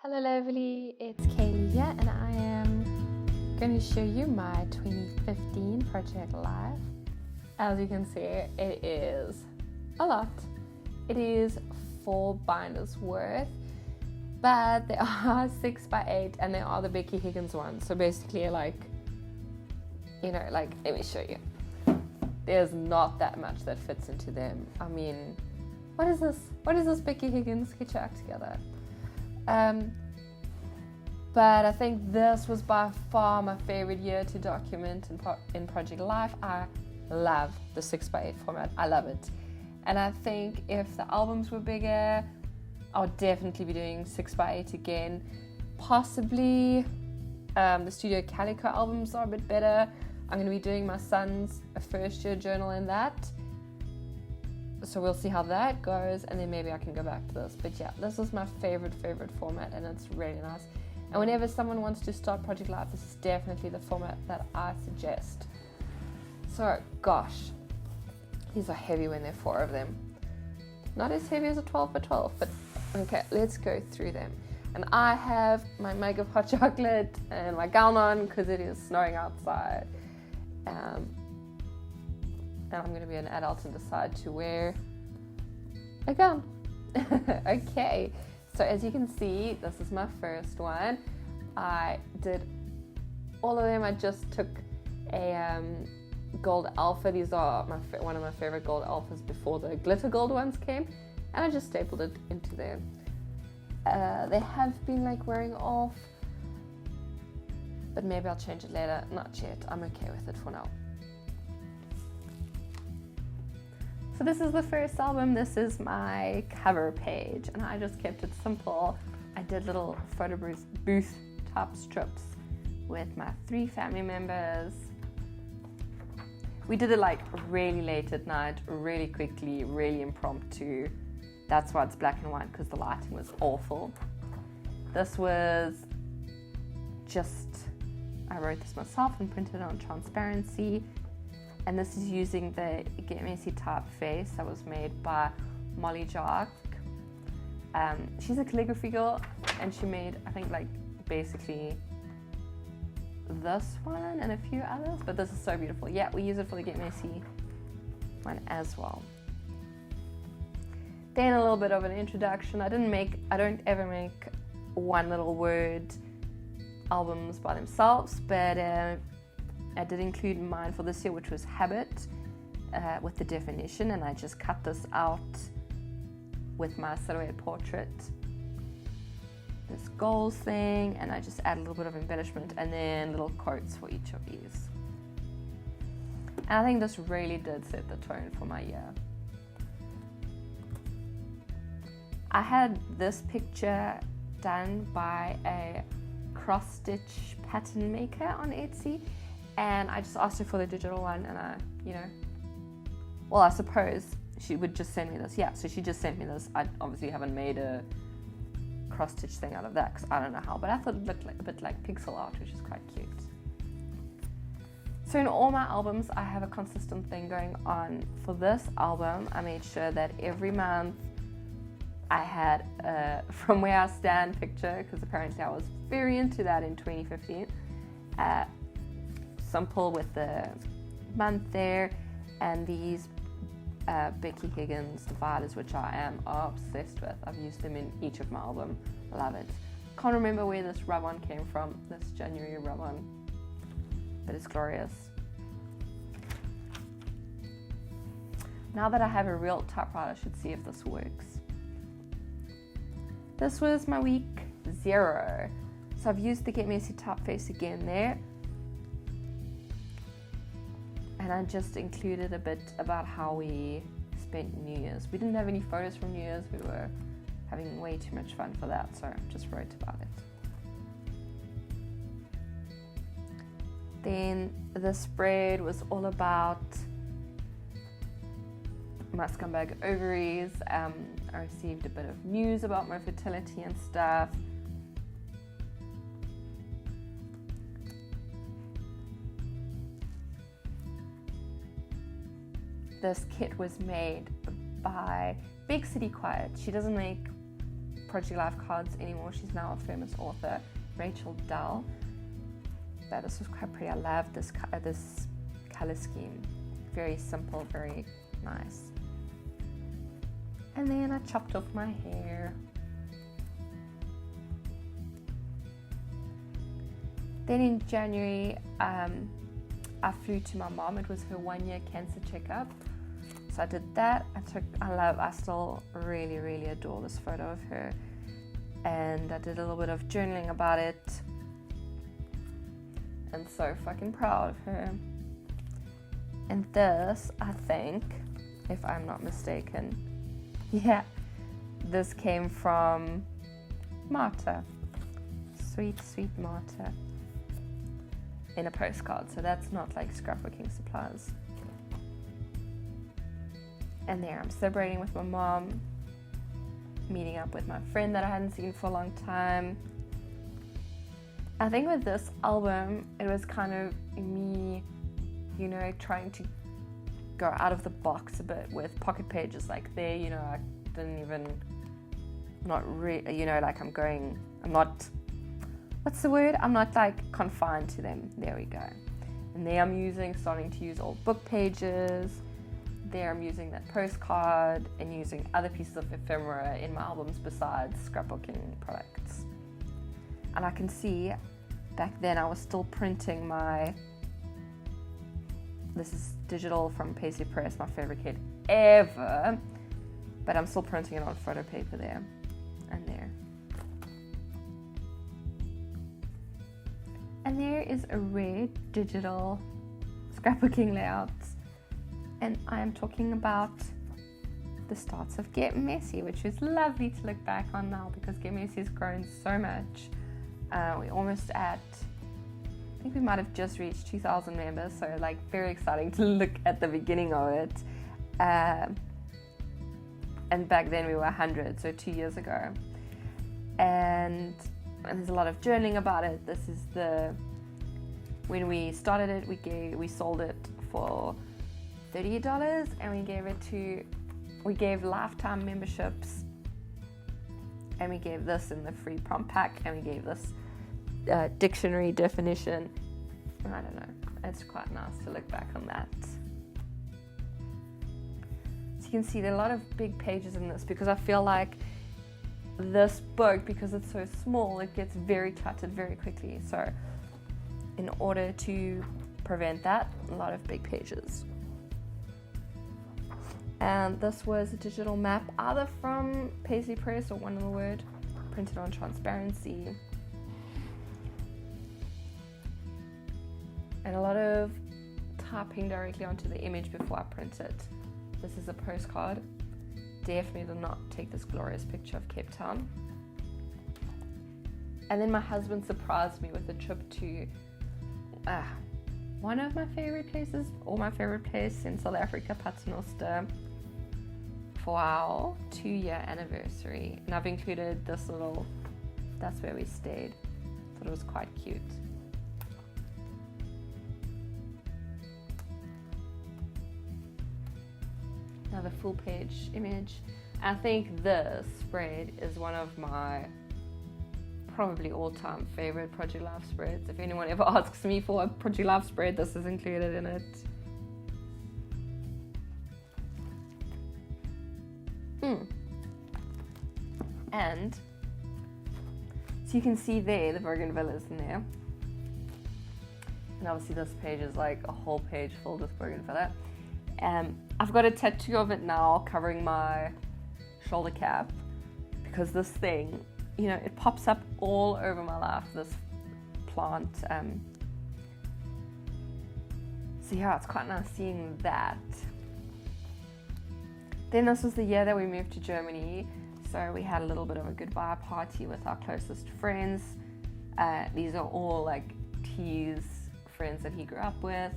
Hello lovely, it's Kaylee here and I am going to show you my 2015 project life. As you can see, it is a lot. It is 4 binders worth, but they are 6x8 and they are the Becky Higgins ones. So basically let me show you. There's not that much that fits into them. I mean, what is this? What is this Becky Higgins? Get your act together. But I think this was by far my favorite year to document in Project Life. I love the 6x8 format. I love it. And I think if the albums were bigger, I would definitely be doing 6x8 again. Possibly the Studio Calico albums are a bit better. I'm going to be doing my son's first year journal in that. So we'll see how that goes, and then maybe I can go back to this. But yeah, this is my favorite format, and it's really nice. And whenever someone wants to start Project Life, this is definitely the format that I suggest. So, gosh, these are heavy when there are 4 of them. Not as heavy as a 12x12, but okay, let's go through them. And I have my mug of hot chocolate and my gown on because it is snowing outside. And I'm going to be an adult and decide to wear a gown. Okay, so as you can see, this is my first one. I did all of them. I just took a gold alpha. These are one of my favorite gold alphas before the glitter gold ones came, and I just stapled it into there. They have been wearing off, but maybe I'll change it later. Not yet. I'm okay with it for now. So this is the first album. This is my cover page, and I just kept it simple. I did little photo booth type strips with my 3 family members. We did it really late at night, really quickly, really impromptu. That's why it's black and white, because the lighting was awful. This was I wrote this myself and printed it on transparency. And this is using the Get Messy typeface that was made by Molly Jock. She's a calligraphy girl, and she made, I think, basically this one and a few others. But this is so beautiful. Yeah, we use it for the Get Messy one as well. Then a little bit of an introduction. I don't ever make one little word albums by themselves, but I did include mine for this year, which was habit, with the definition, and I just cut this out with my silhouette portrait, this goals thing, and I just add a little bit of embellishment and then little quotes for each of these. And I think this really did set the tone for my year. I had this picture done by a cross-stitch pattern maker on Etsy, and I just asked her for the digital one, and I suppose she would just send me this. Yeah, so she just sent me this. I obviously haven't made a cross-stitch thing out of that because I don't know how, but I thought it looked a bit like pixel art, which is quite cute. So in all my albums, I have a consistent thing going on. For this album, I made sure that every month I had a From Where I Stand picture, because apparently I was very into that in 2015. Simple with the month there, and these Becky Higgins dividers, which I am obsessed with. I've used them in each of my albums. Love it. Can't remember where this rub-on came from, this January rub-on, but it's glorious. Now that I have a real typewriter, I should see if this works. This was my week 0. So I've used the Get Messy typeface again there. And I just included a bit about how we spent New Year's. We didn't have any photos from New Year's. We were having way too much fun for that, so I just wrote about it. Then the spread was all about my scumbag ovaries. I received a bit of news about my fertility and stuff. This kit was made by Big City Quiet. She doesn't make Project Life cards anymore. She's now a famous author, Rachel Dell. But this was quite pretty. I love this color scheme. Very simple, very nice. And then I chopped off my hair. Then in January, I flew to my mom. It was her 1-year cancer checkup. So I did that. I still really, really adore this photo of her. And I did a little bit of journaling about it. And so fucking proud of her. And this, I think, if I'm not mistaken, yeah, this came from Marta. Sweet, sweet Marta. In a postcard, so that's not like scrapbooking supplies. And there, I'm celebrating with my mom, meeting up with my friend that I hadn't seen for a long time. I think with this album, it was kind of me, trying to go out of the box a bit with pocket pages like there, I didn't even, I'm not, what's the word? I'm not like confined to them. There we go. And there I'm starting to use old book pages. There I'm using that postcard and using other pieces of ephemera in my albums besides scrapbooking products. And I can see back then I was still printing this is digital from Paisley Press, my favorite kit ever, but I'm still printing it on photo paper there and there. And there is a red digital scrapbooking layout. And I am talking about the starts of Get Messy, which is lovely to look back on now because Get Messy has grown so much. We're almost at, I think we might have just reached 2,000 members, so like very exciting to look at the beginning of it. And back then we were 100, so 2 years ago. And there's a lot of journaling about it. This is when we started it, we sold it for $30, and we gave lifetime memberships, and we gave this in the free prompt pack, and we gave this dictionary definition. I don't know, it's quite nice to look back on that. So you can see there are a lot of big pages in this because I feel like this book, because it's so small, it gets very cluttered very quickly. So in order to prevent that, a lot of big pages. And this was a digital map either from Paisley Press or One in the Word, printed on transparency. And a lot of typing directly onto the image before I print it. This is a postcard. Definitely did not take this glorious picture of Cape Town. And then my husband surprised me with a trip to one of my favorite places, or my favorite place in South Africa, Paternoster, for our 2-year anniversary. And I've included this that's where we stayed. Thought it was quite cute. Another full page image. I think this spread is one of my probably all-time favorite Project Life spreads. If anyone ever asks me for a Project Life spread, this is included in it. And so you can see there the bougainvilleas in there. And obviously this page is like a whole page filled with bougainvillea. I've got a tattoo of it now covering my shoulder cap because this thing, it pops up all over my life, this plant. So yeah, it's quite nice seeing that. Then this was the year that we moved to Germany. So we had a little bit of a goodbye party with our closest friends. These are all like T's friends that he grew up with.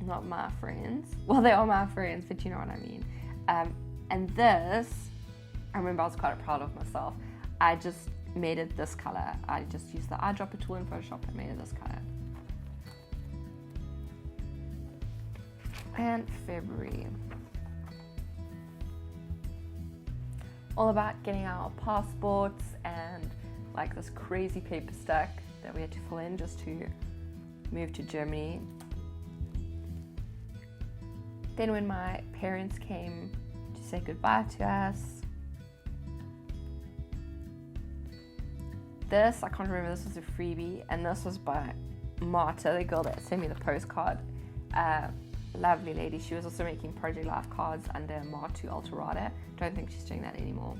Not my friends. Well, they are my friends, but you know what I mean. And this, I remember I was quite proud of myself. I just made it this color. I just used the eyedropper tool in Photoshop and made it this color. And February. all about getting our passports and like this crazy paper stack that we had to fill in just to move to Germany. Then when my parents came to say goodbye to us, this, I can't remember, this was a freebie, and this was by Marta, the girl that sent me the postcard. Lovely lady. She was also making Project Life cards under Martu Altarada. Don't think she's doing that anymore.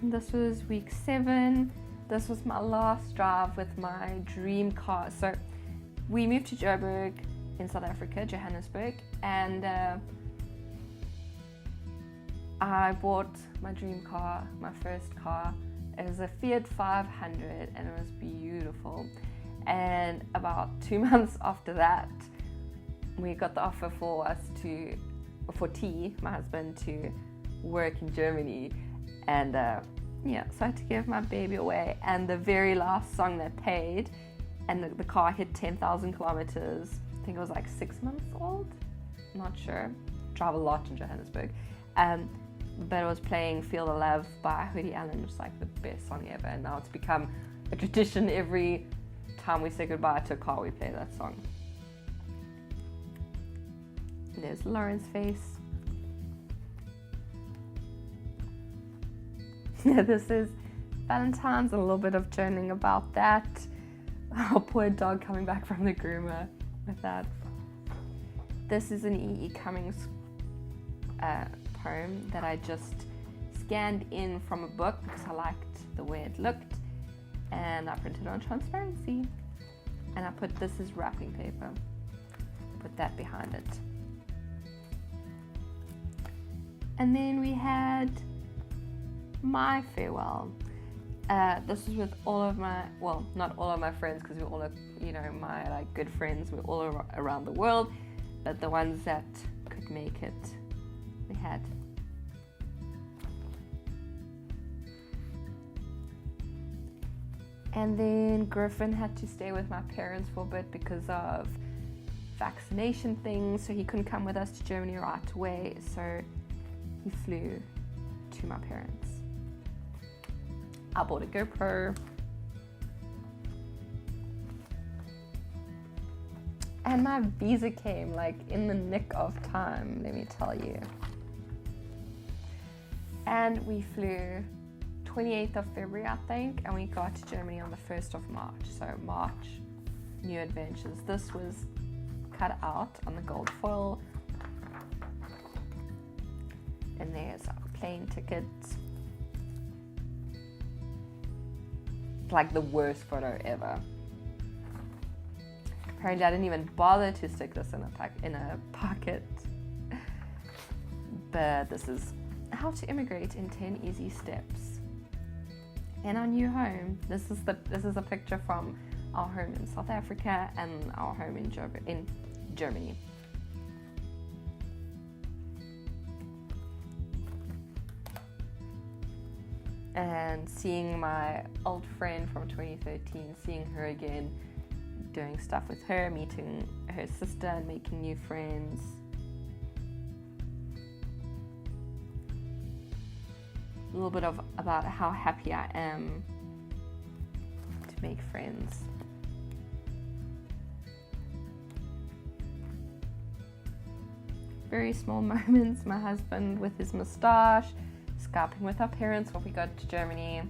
And this was week 7. This was my last drive with my dream car. So we moved to Joburg in South Africa, Johannesburg, and I bought my dream car, my first car. It was a Fiat 500 and it was beautiful. And about 2 months after that, we got the offer for T, my husband, to work in Germany. And so I had to give my baby away. And the very last song that played, and the car hit 10,000 kilometers. I think it was like 6 months old. Not sure. Drive a lot in Johannesburg. But it was playing Feel the Love by Hoodie Allen, which is like the best song ever. And now it's become a tradition. Every time we say goodbye to a car, we play that song. And there's Lauren's face. This is Valentine's, and a little bit of journaling about that. Our poor dog coming back from the groomer with that. This is an E.E. Cummings poem that I just scanned in from a book because I liked the way it looked, and I printed on transparency, and I put this as wrapping paper, put that behind it. And then we had my farewell. This was with all of my, well, not all of my friends, because we're all, my like good friends. We're all around the world, but the ones that could make it, we had. And then Griffin had to stay with my parents for a bit because of vaccination things, so he couldn't come with us to Germany right away, so he flew to my parents. I bought a GoPro. And my visa came like in the nick of time, let me tell you. And we flew 28th of February, I think, and we got to Germany on the 1st of March. So March, new adventures. This was cut out on the gold foil. And there's our plane tickets. Like the worst photo ever. Apparently I didn't even bother to stick this in a pocket. But this is how to immigrate in 10 easy steps. And our new home. This is a picture from our home in South Africa and our home in Germany. And seeing my old friend from 2013, seeing her again, doing stuff with her, meeting her sister and making new friends. A little bit about how happy I am to make friends. Very small moments, my husband with his moustache, Skyping with our parents when we got to Germany.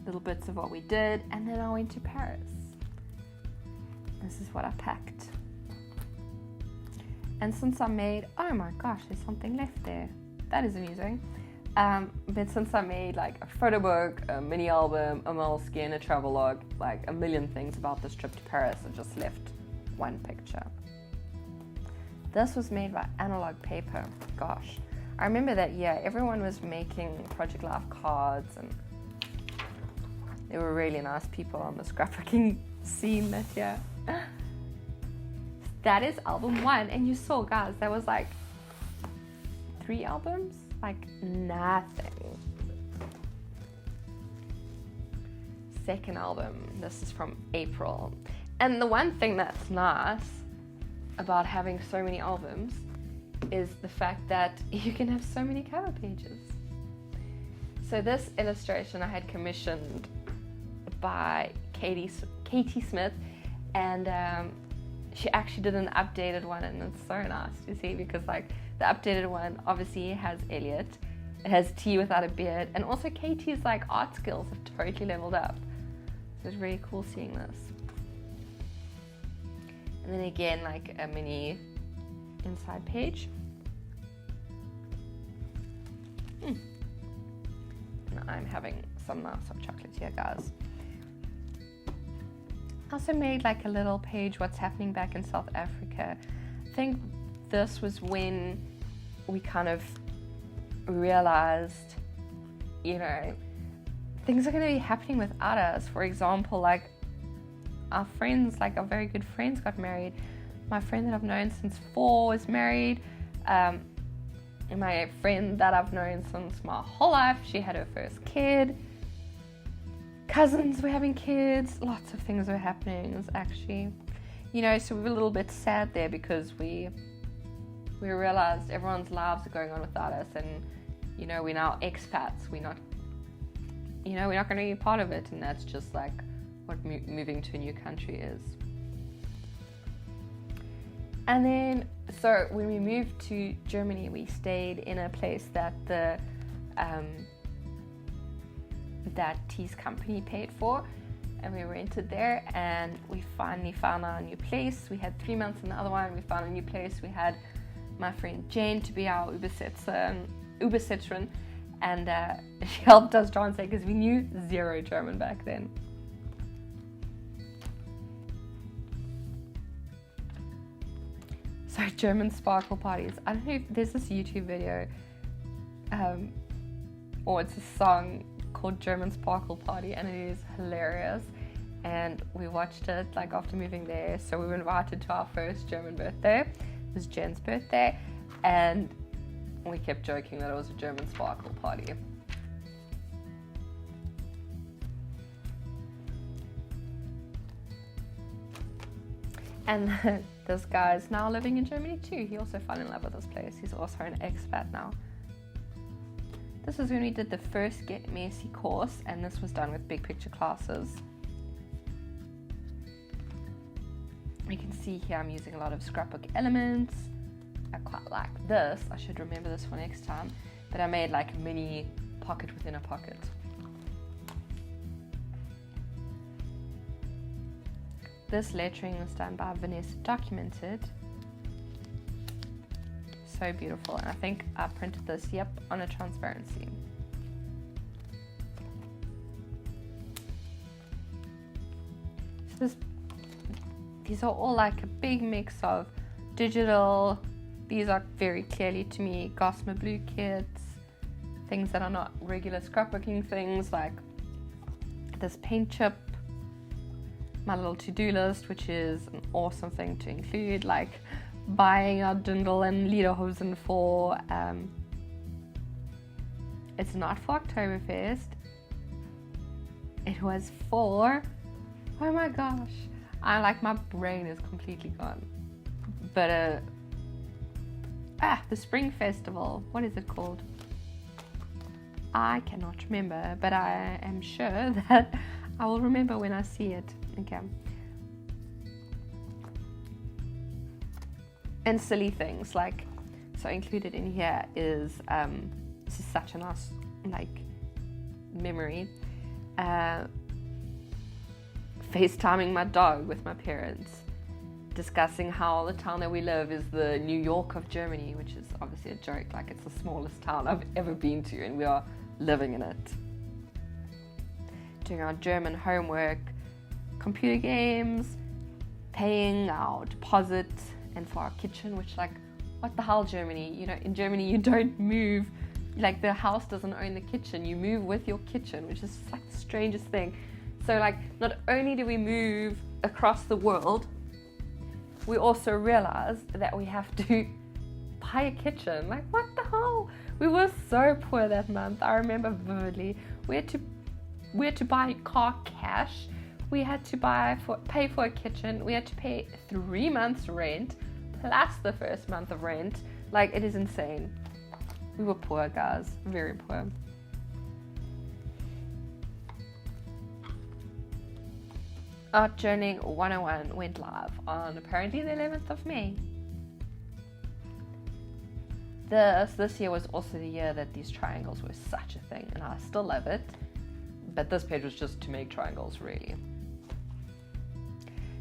Little bits of what we did, and then I went to Paris. This is what I packed. And since I made, oh my gosh, there's something left there. That is amusing. But since I made like a photo book, a mini album, a moleskin, a travel log, like a million things about this trip to Paris, I just left one picture. This was made by analog paper. Gosh, I remember that year everyone was making Project Life cards, and there were really nice people on the scrapbooking scene that year. That is album 1, and you saw, guys, there was like 3 albums, like nothing. Second album, this is from April. And the one thing that's nice about having so many albums is the fact that you can have so many cover pages. So this illustration I had commissioned by Katie Smith, and she actually did an updated one, and it's so nice to see, because like the updated one obviously has Elliot, it has T without a beard, and also Katie's like art skills have totally leveled up. So it's really cool seeing this. And then again, like a mini inside page. And I'm having some nice hot chocolate here, guys. I also made like a little page, what's happening back in South Africa. I think this was when we kind of realized, you know, things are going to be happening without us. For example, like our friends, like our very good friends got married. My friend that I've known since 4 is married. And my friend that I've known since my whole life, she had her first kid. Cousins were having kids. Lots of things were happening. It was actually, you know, so we were a little bit sad there, because we realized everyone's lives are going on without us, and, you know, we're now expats. We're not going to be part of it, and that's just like what moving to a new country is. And then, so when we moved to Germany, we stayed in a place that that T's company paid for, and we rented there, and we finally found our new place. We had 3 months in the other one. We found a new place. We had my friend Jane to be our Übersetzerin, and she helped us translate, because we knew zero German back then. So German sparkle parties. I don't know if there's this YouTube video, or it's a song called German Sparkle Party, and it is hilarious. And we watched it like after moving there. So we were invited to our first German birthday. It was Jen's birthday, and we kept joking that it was a German sparkle party. And this guy's now living in Germany too. He also fell in love with this place. He's also an expat now. This is when we did the first Get Messy course, and this was done with big picture classes. You can see here I'm using a lot of scrapbook elements. I quite like this. I should remember this for next time. But I made like a mini pocket within a pocket. This lettering was done by Vanessa Documented. So beautiful, and I think I printed this, on a transparency. So these are all like a big mix of digital. These are very clearly to me Gossamer Blue kits, things that are not regular scrapbooking things, like this paint chip, my little to-do list, which is an awesome thing to include, like buying our Dindel and Lederhosen for, it's not for Oktoberfest, it was for, oh my gosh, my brain is completely gone, but the Spring Festival, what is it called? I cannot remember, but I am sure that I will remember when I see it. Okay. And silly things, like, so included in here is, this is such a nice, like, memory, FaceTiming my dog with my parents, discussing how the town that we live is the New York of Germany, which is obviously a joke, like it's the smallest town I've ever been to, and we are living in it. Doing our German homework, computer games, paying our deposit, and for our kitchen, which, like, what the hell, Germany? You know, in Germany you don't move, like the house doesn't own the kitchen, you move with your kitchen, which is like the strangest thing. So like, not only do we move across the world, we also realized that we have to buy a kitchen. Like, what the hell? We were so poor that month. I remember vividly. We had to buy car cash. We had to pay for a kitchen. We had to pay 3 months rent, plus the first month of rent. Like, it is insane. We were poor, guys, very poor. Art Journaling 101 went live on apparently the 11th of May. This year was also the year that these triangles were such a thing, and I still love it. But this page was just to make triangles, really.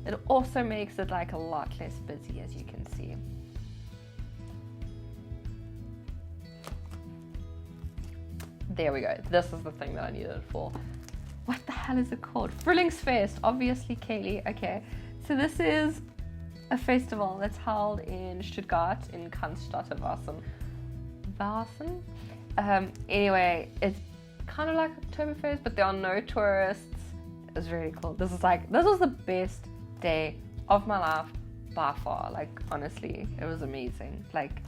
It also makes it like a lot less busy, as you can see. There we go. This is the thing that I needed it for. What the hell is it called? Frühlingsfest, obviously, Kaylee. Okay, so this is a festival that's held in Stuttgart in Cannstatter Wassen. Anyway, it's kind of like Oktoberfest, but there are no tourists. It's really cool. This was the best day of my life by far. Like, honestly, it was amazing. Like,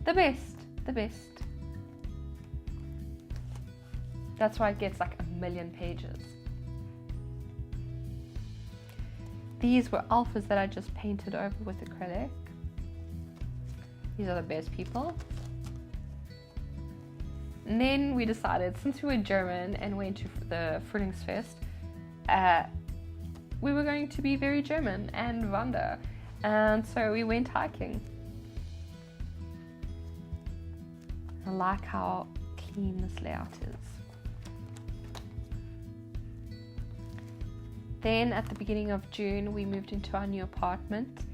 the best. That's why it gets like 1 million pages. These were alphas that I just painted over with acrylic. These are the best people. And then we decided, since we were German and went to the Frühlingsfest, we were going to be very German and wander. And so we went hiking. I like how clean this layout is. Then at the beginning of June, we moved into our new apartment.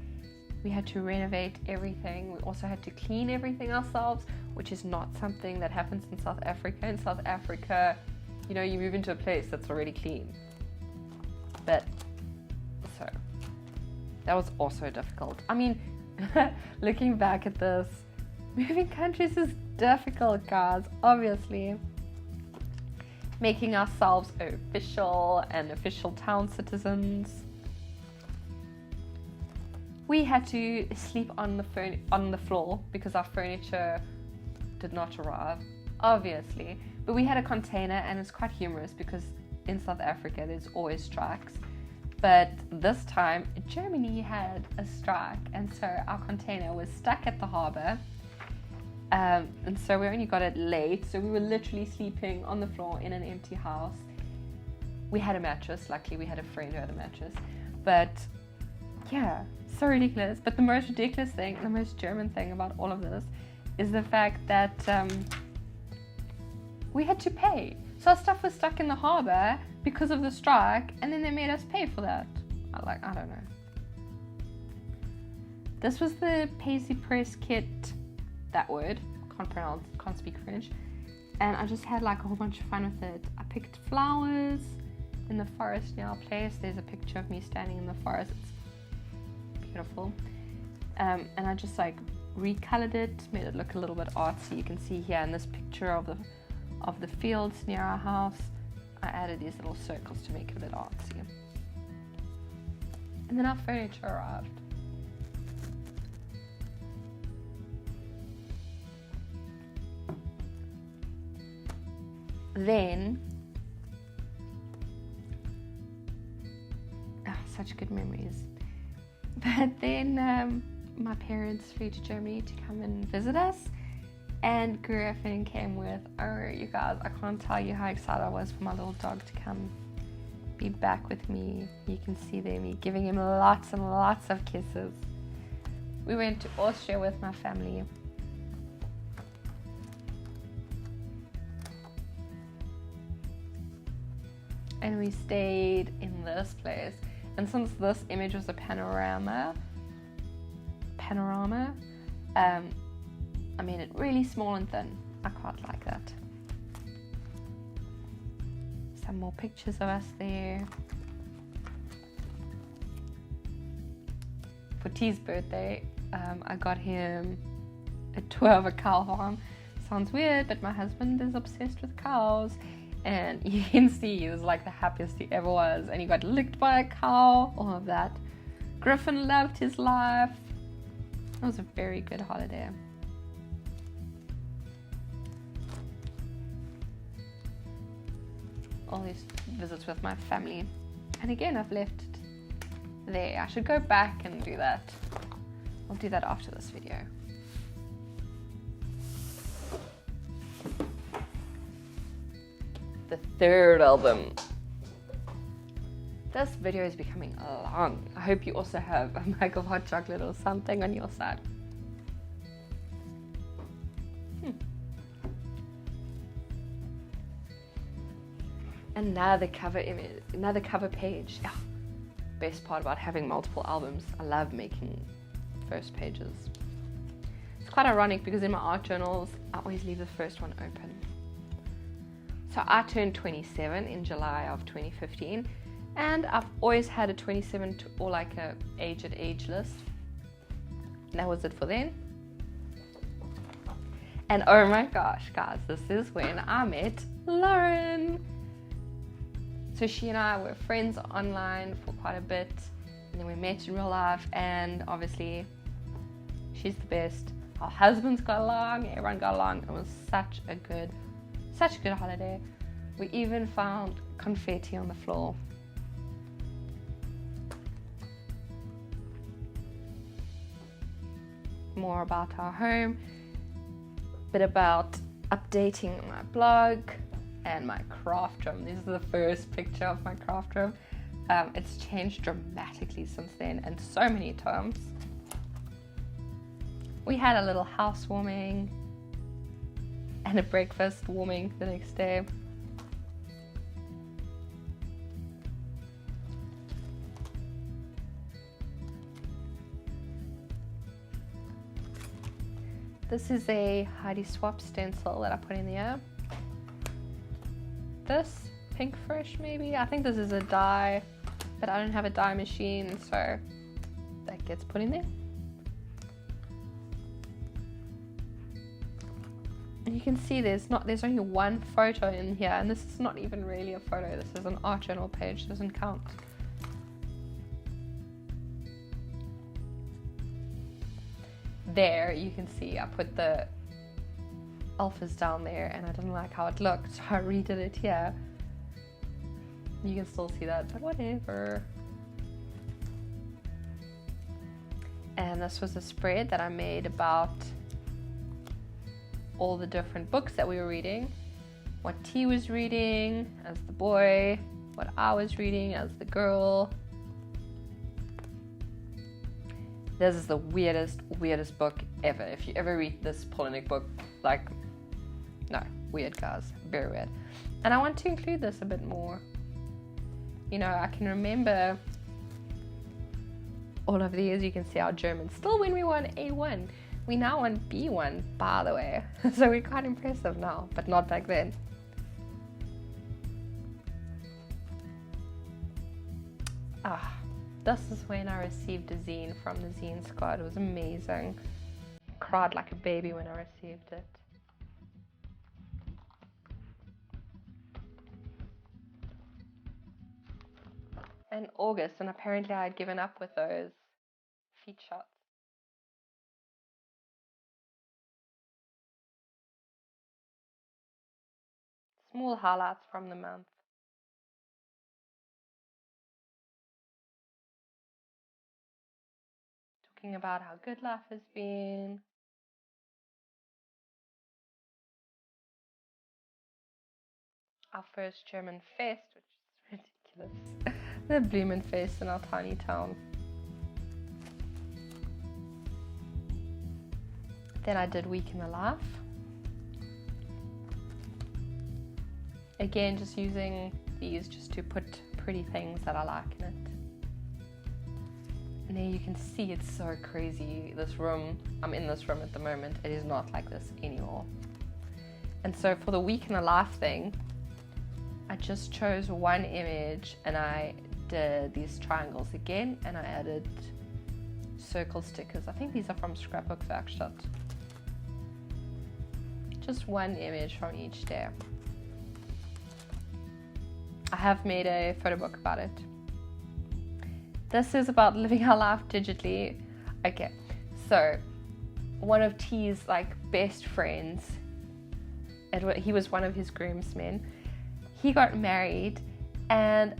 We had to renovate everything. We also had to clean everything ourselves, which is not something that happens in South Africa. In South Africa, you know, you move into a place that's already clean. But, so, that was also difficult. I mean, looking back at this, moving countries is difficult, guys, obviously. Making ourselves official town citizens. We had to sleep on the floor because our furniture did not arrive, obviously. But we had a container, and it's quite humorous because in South Africa there's always strikes. But this time Germany had a strike, and so our container was stuck at the harbour. And so we only got it late, so we were literally sleeping on the floor in an empty house. We had a mattress, luckily we had a friend who had a mattress, but yeah, so ridiculous. But the most ridiculous thing, the most German thing about all of this is the fact that we had to pay. So our stuff was stuck in the harbour because of the strike, and then they made us pay for that. I don't know. This was the Paisley Press kit. That word, can't speak French, and I just had like a whole bunch of fun with it. I picked flowers in the forest near our place. There's a picture of me standing in the forest. It's beautiful. And I just like recolored it, made it look a little bit artsy. You can see here in this picture of the fields near our house, I added these little circles to make it a bit artsy. And then our furniture arrived. Then, such good memories. But then my parents flew to Germany to come and visit us, and Griffin came with. Oh, you guys, I can't tell you how excited I was for my little dog to come be back with me. You can see there me giving him lots and lots of kisses. We went to Austria with my family. And we stayed in this place. And since this image was a panorama, I made it really small and thin. I quite like that. Some more pictures of us there. For T's birthday, I got him a tour of a cow farm. Sounds weird, but my husband is obsessed with cows. And you can see he was like the happiest he ever was. And he got licked by a cow, all of that. Griffin loved his life. It was a very good holiday. All these visits with my family. And again, I've left it there. I should go back and do that. I'll do that after this video. The third album. This video is becoming long. I hope you also have a mug of hot chocolate or something on your side. Another cover image, another cover page. Yeah. Best part about having multiple albums, I love making first pages. It's quite ironic because in my art journals, I always leave the first one open. So I turned 27 in July of 2015, and I've always had a 27 or like a age at age list. And that was it for then. And oh my gosh, guys, this is when I met Lauren. So she and I were friends online for quite a bit, and then we met in real life, and obviously she's the best. Our husbands got along, everyone got along. It was such a good holiday. We even found confetti on the floor. More about our home, bit about updating my blog and my craft room. This is the first picture of my craft room. It's changed dramatically since then, and so many times. We had a little housewarming and a breakfast warming the next day. This is a Heidi Swap stencil that I put in the air. This pink fresh maybe. I think this is a dye, but I don't have a dye machine, so that gets put in there. And you can see there's only one photo in here, and this is not even really a photo. This is an art journal page, doesn't count. There you can see I put the alphas down there, and I didn't like how it looked, so I redid it here. You can still see that, but whatever. And this was a spread that I made about all the different books that we were reading, what T was reading as the boy, what I was reading as the girl. This is the weirdest book ever. If you ever read this Polinic book, like, no, weird guys, very weird. And I want to include this a bit more. You know, I can remember all of these. You can see our German still when we won A1. We now want B1, by the way. So we're quite impressive now, but not back then. This is when I received a zine from the Zine Squad. It was amazing. Cried like a baby when I received it. In August, and apparently I had given up with those feet shots. Small highlights from the month. Talking about how good life has been. Our first German fest, which is ridiculous. The Blumenfest in our tiny town. Then I did Week in the Life. Again, just using these just to put pretty things that I like in it. And there you can see it's so crazy. This room, I'm in this room at the moment, it is not like this anymore. And so for the Week in the Life thing, I just chose one image and I did these triangles again, and I added circle stickers. I think these are from Scrapbook Werkstatt. Just one image from each day. I have made a photo book about it. This is about living our life digitally. Okay, so one of T's like best friends, he was one of his groomsmen. He got married, and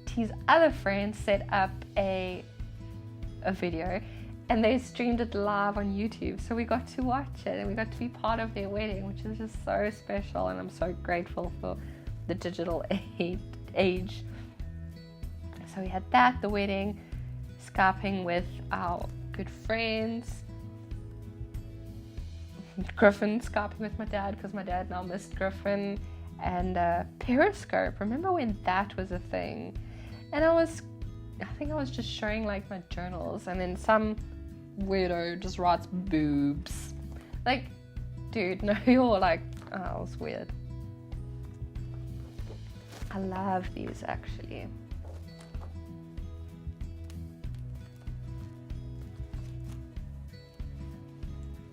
T's other friend set up a video, and they streamed it live on YouTube, so we got to watch it and we got to be part of their wedding, which is just so special, and I'm so grateful for the digital age. So we had that, the wedding, Skyping with our good friends, Griffin, Skyping with my dad because my dad now missed Griffin, and Periscope. Remember when that was a thing? And I think I was just showing like my journals, and then some weirdo just writes boobs. Like, dude, no, you're like, oh, it was weird. I love these actually.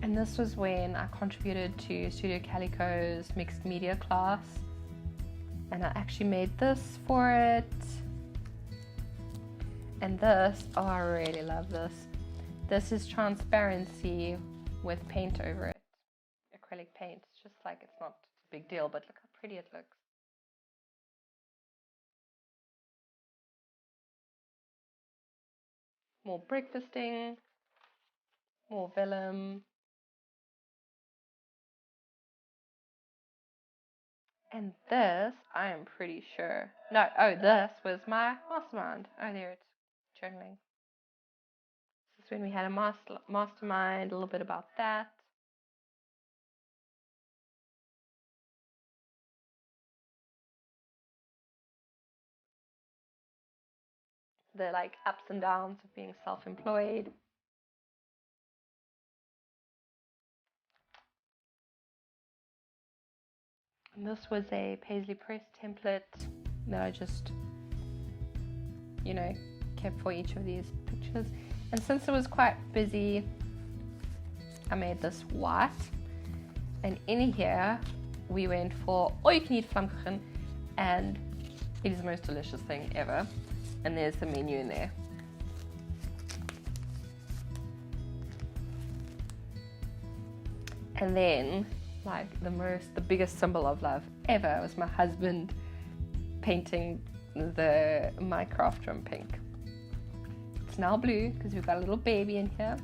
And this was when I contributed to Studio Calico's mixed media class, and I actually made this for it. And this, oh, I really love this. This is transparency with paint over it. Acrylic paint. It's just like, it's not a big deal, but look how pretty it looks. More breakfasting, more vellum. And this, I am pretty sure. No, oh, this was my mastermind. Oh, there it's journaling. This is when we had a mastermind, a little bit about that. The like ups and downs of being self-employed. And this was a Paisley Press template that I just, kept for each of these pictures. And since it was quite busy, I made this white. And in here, we went for all-you-can-eat vlamkuchen, and it is the most delicious thing ever. And there's the menu in there. And then, like the biggest symbol of love ever was my husband painting my craft room pink. It's now blue because we've got a little baby in here,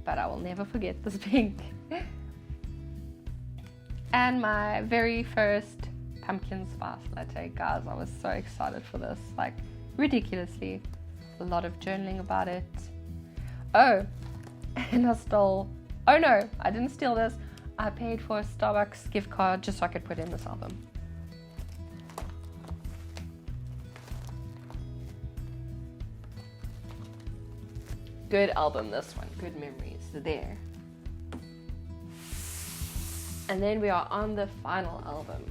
but I will never forget this pink. And my very first pumpkin spice latte, guys, I was so excited for this, like ridiculously. A lot of journaling about it. Oh, and oh no, I didn't steal this. I paid for a Starbucks gift card just so I could put in this album. Good album, this one. Good memories there. And then we are on the final album.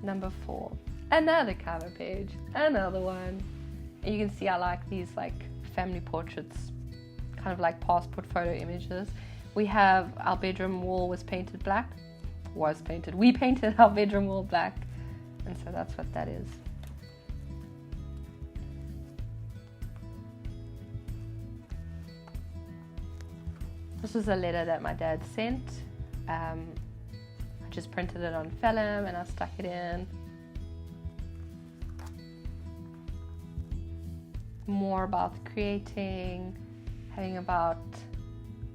Number 4. Another cover page. Another one. And you can see I like these like family portraits, kind of like passport photo images. We have our bedroom wall was painted black. We painted our bedroom wall black. And so that's what that is. This was a letter that my dad sent. I just printed it on vellum and I stuck it in. More about creating, having about,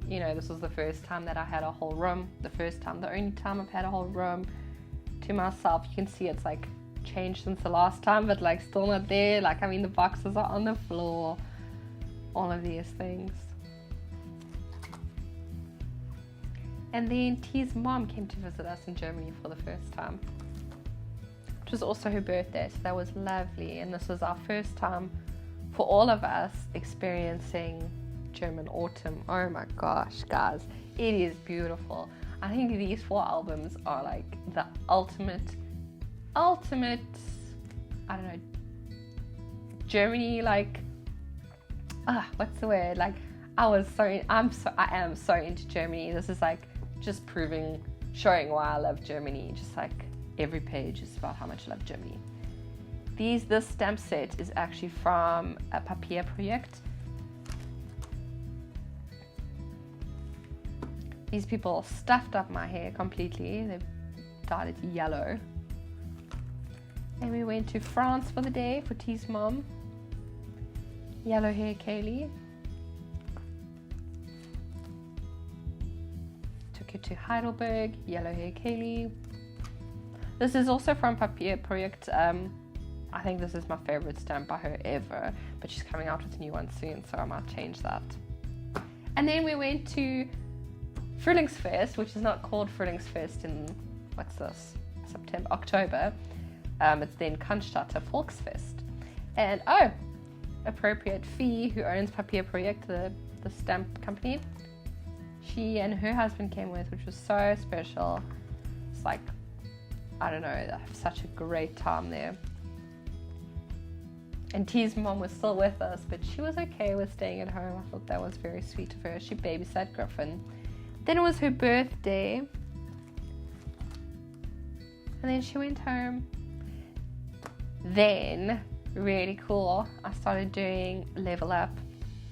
this was the first time that I had a whole room. The only time I've had a whole room to myself. You can see it's like changed since the last time, but like still not there. Like, the boxes are on the floor. All of these things. And then T's mom came to visit us in Germany for the first time. It was also her birthday, so that was lovely. And this was our first time for all of us experiencing German autumn. Oh my gosh, guys, it is beautiful. I think these 4 albums are like the ultimate, I don't know, Germany, like, what's the word? Like, I am so into Germany. This is like just showing why I love Germany. Just like every page is about how much I love Germany. This stamp set is actually from a Papier project. These people stuffed up my hair completely. They dyed it yellow. And we went to France for the day for T's mom. Yellow hair Kaylee. Took her to Heidelberg. Yellow hair Kaylee. This is also from Papier Project. I think this is my favorite stamp by her ever, but she's coming out with a new one soon, so I might change that. And then we went to Frühlingsfest, which is not called Frühlingsfest in, what's this, October. It's then Cannstatter Volksfest. And appropriate Fee, who owns Papier Project, the stamp company, she and her husband came with, which was so special. It's like, I don't know, I have such a great time there. And T's mom was still with us, but she was okay with staying at home. I thought that was very sweet of her. She babysat Griffin. Then it was her birthday. And then she went home. Then, really cool, I started doing Level Up,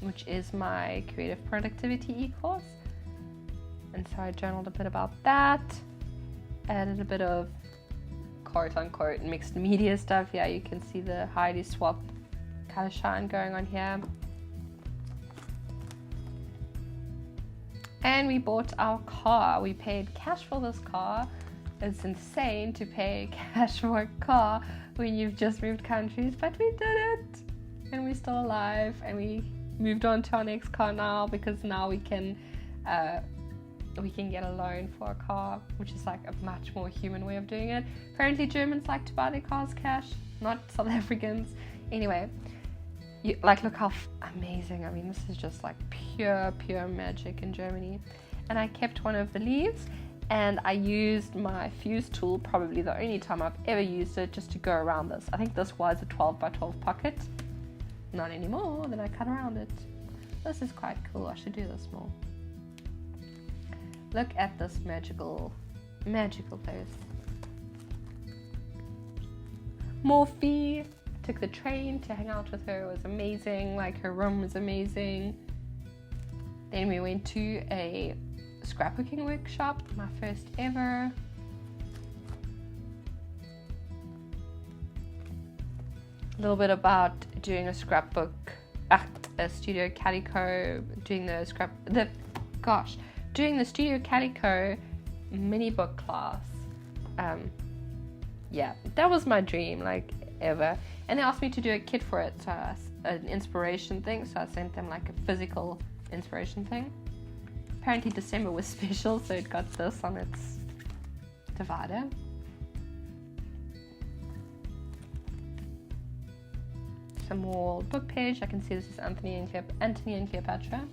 which is my creative productivity e-course. And so I journaled a bit about that. Added a bit of quote-unquote mixed media stuff. Yeah, you can see the Heidi Swap color shine going on here. And we bought our car. We paid cash for this car. It's insane to pay cash for a car when you've just moved countries, but we did it. And we're still alive, and we moved on to our next car now, because now we can get a loan for a car, which is like a much more human way of doing it. Apparently Germans like to buy their cars cash, not South Africans. Anyway, look how amazing. I mean, this is just like pure magic in Germany. And I kept one of the leaves, and I used my fuse tool, probably the only time I've ever used it, just to go around this. I think this was a 12 by 12 pocket. Not anymore, then I cut around it. This is quite cool. I should do this more. Look at this magical place. Morphe. Took the train to hang out with her. It was amazing. Like, her room was amazing. Then we went to a scrapbooking workshop, my first ever. A little bit about doing a scrapbook, a Studio Calico, doing the Studio Calico mini book class. Yeah, that was my dream, like, ever. And they asked me to do a kit for it, so an inspiration thing, so I sent them like a physical inspiration thing. Apparently December was special, so it got this on its divider. Some more book page. I can see this is Anthony and Cleopatra.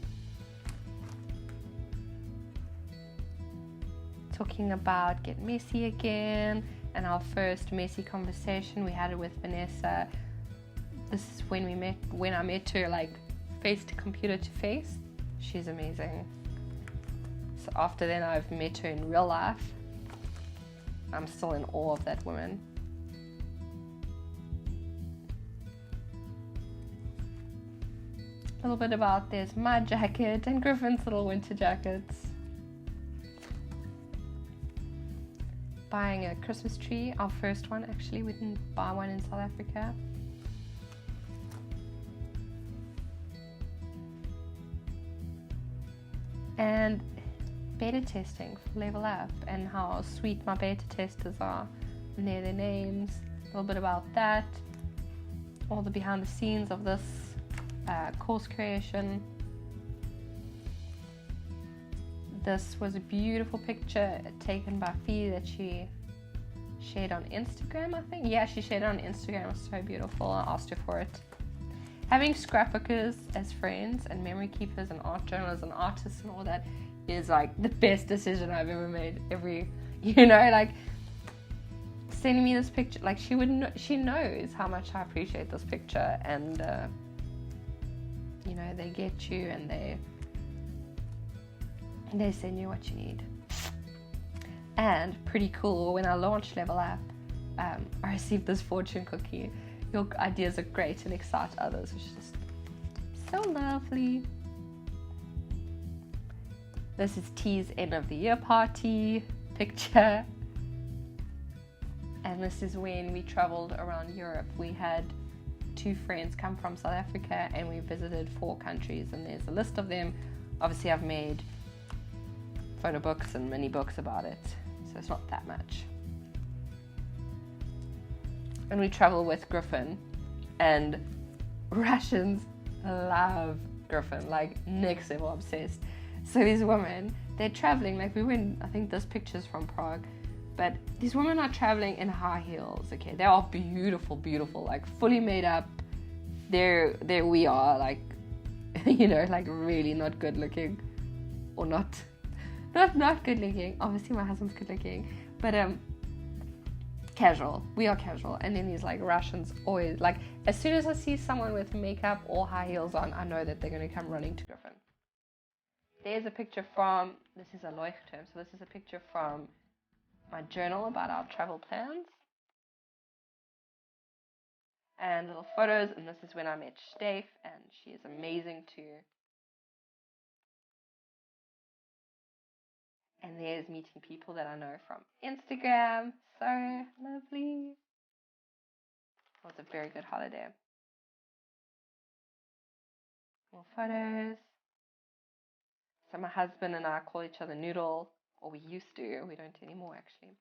Talking about Get Messy Again, and our first messy conversation. We had it with Vanessa. This is when I met her, like, face to computer to face. She's amazing. So after then I've met her in real life. I'm still in awe of that woman. A little bit about, there's my jacket and Griffin's little winter jackets. Buying a Christmas tree, our first one actually. We didn't buy one in South Africa. And beta testing for Level Up, and how sweet my beta testers are, and they're their names. A little bit about that, all the behind the scenes of this course creation. This was a beautiful picture taken by Fee that she shared on Instagram, I think. Yeah, she shared it on Instagram. It was so beautiful. I asked her for it. Having scrapbookers as friends, and memory keepers and art journalists and artists and all that, is like the best decision I've ever made. Like, sending me this picture, like, she knows how much I appreciate this picture, and they get you, and they send you what you need. And pretty cool, when I launched Level Up, I received this fortune cookie. Your ideas are great and excite others, which is just so lovely. This is T's end of the year party picture. And this is when we traveled around Europe. We had two friends come from South Africa, and we visited 4 countries, and there's a list of them. Obviously, I've made photo books and mini books about it, so it's not that much. And we travel with Griffin, and Russians love Griffin, like next level obsessed. So these women, they're traveling, like we went, I think this picture's from Prague, but these women are traveling in high heels, okay? They are beautiful, beautiful, like fully made up. There we are, like, you know, like really not good looking, or not good looking. Obviously my husband's good looking, but casual. We are casual. And then these like Russians always, like, as soon as I see someone with makeup or high heels on, I know that they're going to come running to Griffin. There's a picture from, this is a Leuchtturm, so this is a picture from my journal about our travel plans. And little photos, and this is when I met Steph, and she is amazing too. And there's meeting people that I know from Instagram. So lovely. It was a very good holiday. More photos. So my husband and I call each other Noodle, or we used to. We don't anymore, actually.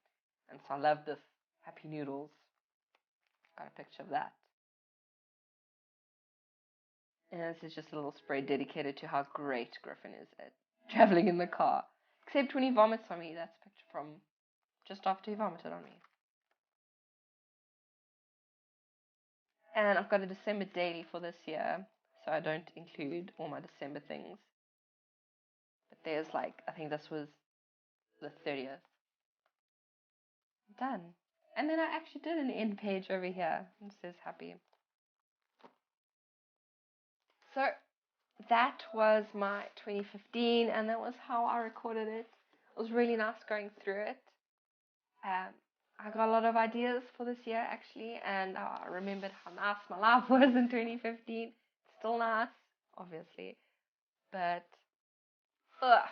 And so I love this Happy Noodles. Got a picture of that. And this is just a little spray dedicated to how great Griffin is at traveling in the car. Except when he vomits on me. That's a picture from just after he vomited on me. And I've got a December daily for this year, so I don't include all my December things. But there's like, I think this was the 30th. Done. And then I actually did an end page over here. It says happy. So that was my 2015, and that was how I recorded it. It was really nice going through it. I got a lot of ideas for this year, actually, and I remembered how nice my life was in 2015. Still nice, obviously, but yeah,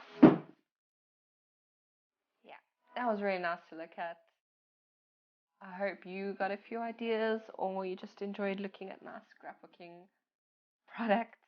that was really nice to look at. I hope you got a few ideas, or you just enjoyed looking at nice scrapbooking products.